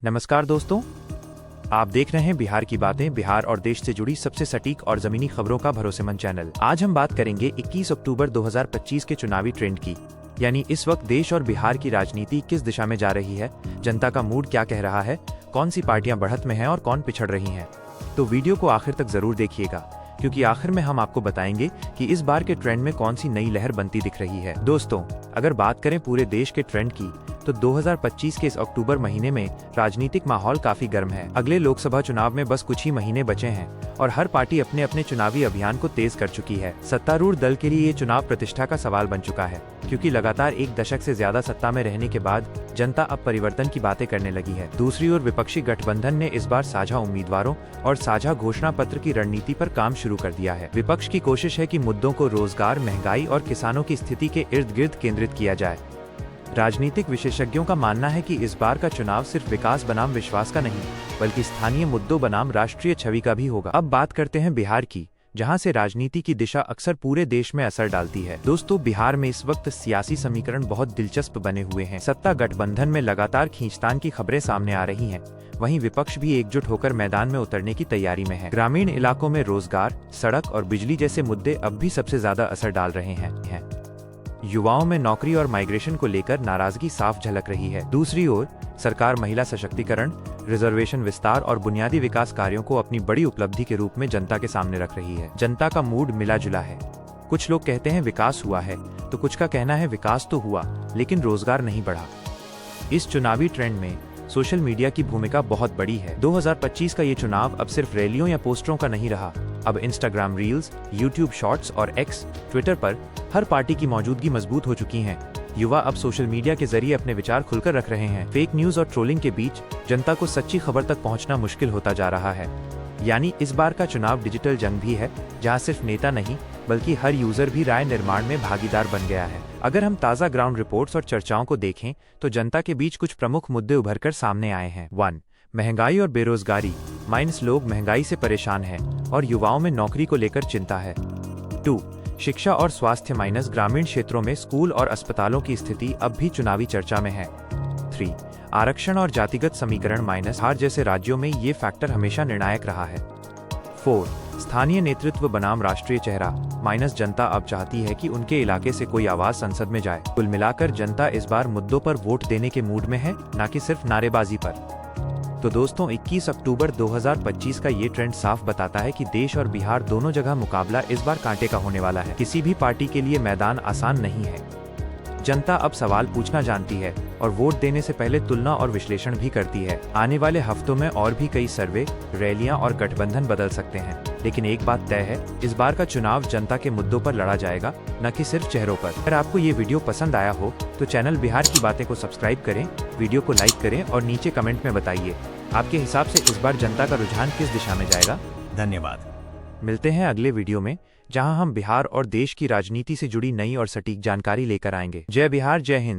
नमस्कार दोस्तों, आप देख रहे हैं बिहार की बातें, बिहार और देश से जुड़ी सबसे सटीक और जमीनी खबरों का भरोसेमंद चैनल। आज हम बात करेंगे 21 अक्टूबर 2025 के चुनावी ट्रेंड की, यानी इस वक्त देश और बिहार की राजनीति किस दिशा में जा रही है, जनता का मूड क्या कह रहा है, कौन सी पार्टियां बढ़त में हैं और कौन पिछड़ रही हैं। तो वीडियो को आखिर तक जरूर देखिएगा, क्योंकि आखिर में हम आपको बताएंगे कि इस बार के ट्रेंड में कौन सी नई लहर बनती दिख रही है। दोस्तों, अगर बात करें पूरे देश के ट्रेंड की, तो 2025 के इस अक्टूबर महीने में राजनीतिक माहौल काफी गर्म है। अगले लोकसभा चुनाव में बस कुछ ही महीने बचे हैं और हर पार्टी अपने अपने चुनावी अभियान को तेज कर चुकी है। सत्तारूढ़ दल के लिए ये चुनाव प्रतिष्ठा का सवाल बन चुका है, क्योंकि लगातार एक दशक से ज्यादा सत्ता में रहने के बाद जनता अब परिवर्तन की बातें करने लगी है। दूसरी ओर विपक्षी गठबंधन ने इस बार साझा उम्मीदवारों और साझा घोषणा पत्र की रणनीति पर काम शुरू कर दिया है। विपक्ष की कोशिश है कि मुद्दों को रोजगार, महंगाई और किसानों की स्थिति के इर्द गिर्द केंद्रित किया जाए। राजनीतिक विशेषज्ञों का मानना है कि इस बार का चुनाव सिर्फ विकास बनाम विश्वास का नहीं, बल्कि स्थानीय मुद्दों बनाम राष्ट्रीय छवि का भी होगा। अब बात करते हैं बिहार की, जहां से राजनीति की दिशा अक्सर पूरे देश में असर डालती है। दोस्तों, बिहार में इस वक्त सियासी समीकरण बहुत दिलचस्प बने हुए हैं। सत्ता गठबंधन में लगातार खींचतान की खबरें सामने आ रही हैं। वहीं विपक्ष भी एकजुट होकर मैदान में उतरने की तैयारी में है। ग्रामीण इलाकों में रोजगार, सड़क और बिजली जैसे मुद्दे अब भी सबसे ज्यादा असर डाल रहे हैं। युवाओं में नौकरी और माइग्रेशन को लेकर नाराजगी साफ झलक रही है। दूसरी ओर सरकार महिला सशक्तिकरण, रिजर्वेशन विस्तार और बुनियादी विकास कार्यों को अपनी बड़ी उपलब्धि के रूप में जनता के सामने रख रही है। जनता का मूड मिला जुला है। कुछ लोग कहते हैं विकास हुआ है, तो कुछ का कहना है विकास तो हुआ, लेकिन रोजगार नहीं बढ़ा। इस चुनावी ट्रेंड में सोशल मीडिया की भूमिका बहुत बड़ी है। 2025 का ये चुनाव अब सिर्फ रैलियों या पोस्टरों का नहीं रहा। अब इंस्टाग्राम रील्स, यूट्यूब शॉर्ट्स और एक्स, ट्विटर पर हर पार्टी की मौजूदगी मजबूत हो चुकी है। युवा अब सोशल मीडिया के जरिए अपने विचार खुलकर रख रहे हैं। फेक न्यूज और ट्रोलिंग के बीच जनता को सच्ची खबर तक पहुंचना मुश्किल होता जा रहा है। यानी इस बार का चुनाव डिजिटल जंग भी है, जहां सिर्फ नेता नहीं, बल्कि हर यूजर भी राय निर्माण में भागीदार बन गया है। अगर हम ताज़ा ग्राउंड रिपोर्ट्स और चर्चाओं को देखें, तो जनता के बीच कुछ प्रमुख मुद्दे उभरकर सामने आए हैं। 1. महंगाई और बेरोजगारी माइनस लोग महंगाई से परेशान हैं और युवाओं में नौकरी को लेकर चिंता है। 2. शिक्षा और स्वास्थ्य माइनस ग्रामीण क्षेत्रों में स्कूल और अस्पतालों की स्थिति अब भी चुनावी चर्चा में है। 3. आरक्षण और जातिगत समीकरण माइनस बिहार जैसे राज्यों में ये फैक्टर हमेशा निर्णायक रहा है। 4. स्थानीय नेतृत्व बनाम राष्ट्रीय चेहरा माइनस जनता अब चाहती है कि उनके इलाके से कोई आवाज संसद में जाए। कुल मिलाकर जनता इस बार मुद्दों पर वोट देने के मूड में है, न कि सिर्फ नारेबाजी पर। तो दोस्तों, 21 अक्टूबर 2025 का ये ट्रेंड साफ बताता है कि देश और बिहार दोनों जगह मुकाबला इस बार कांटे का होने वाला है। किसी भी पार्टी के लिए मैदान आसान नहीं है। जनता अब सवाल पूछना जानती है और वोट देने से पहले तुलना और विश्लेषण भी करती है। आने वाले हफ्तों में और भी कई सर्वे, रैलियां और गठबंधन बदल सकते हैं, लेकिन एक बात तय है, इस बार का चुनाव जनता के मुद्दों पर लड़ा जाएगा, न कि सिर्फ चेहरों पर। अगर आपको ये वीडियो पसंद आया हो तो चैनल बिहार की बातें को सब्सक्राइब करें, वीडियो को लाइक करें और नीचे कमेंट में बताइए आपके हिसाब से इस बार जनता का रुझान किस दिशा में जाएगा। धन्यवाद। मिलते हैं अगले वीडियो में, जहां हम बिहार और देश की राजनीति से जुड़ी नई और सटीक जानकारी लेकर आएंगे। जय बिहार, जय हिंद।